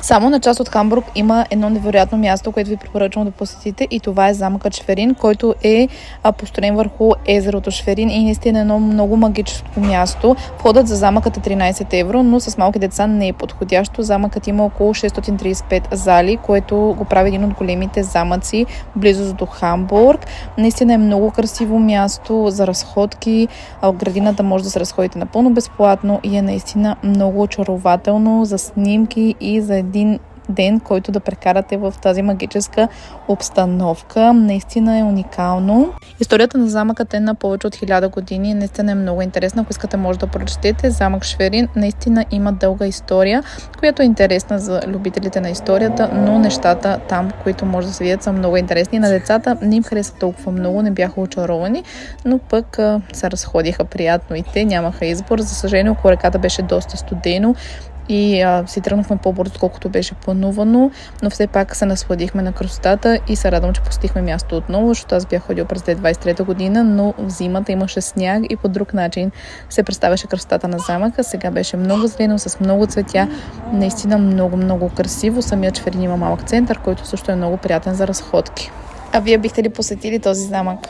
Само на част от Хамбург има едно невероятно място, което ви препоръчвам да посетите, и това е замъкът Шверин, който е построен върху езерото Шверин и наистина едно много магическо място. Входът за замъкът е 13 евро, но с малки деца не е подходящо. Замъкът има около 635 зали, което го прави един от големите замъци близо до Хамбург. Наистина е много красиво място за разходки. В градината може да се разходите напълно безплатно и е наистина много очарователно за снимки и за един ден, който да прекарате в тази магическа обстановка. Наистина е уникално. Историята на замъкът е на повече от 1000 години. Наистина е много интересна. Ако искате, може да прочетете. Замък Шверин наистина има дълга история, която е интересна за любителите на историята, но нещата там, които може да се видят, са много интересни. На децата не им хареса толкова много, не бяха очаровани, но пък се разходиха приятно и те, нямаха избор. За съжаление, около реката беше доста студено и си тръгнахме по-бързо, колкото беше планувано, но все пак се насладихме на красотата и се радвам, че посетихме място отново, защото аз бях ходил през 2023 година, но в зимата имаше сняг и по друг начин се представяше красотата на замъка. Сега беше много зелено, с много цветя, наистина много красиво. Самият Шверин има малък център, който също е много приятен за разходки. А вие бихте ли посетили този замък?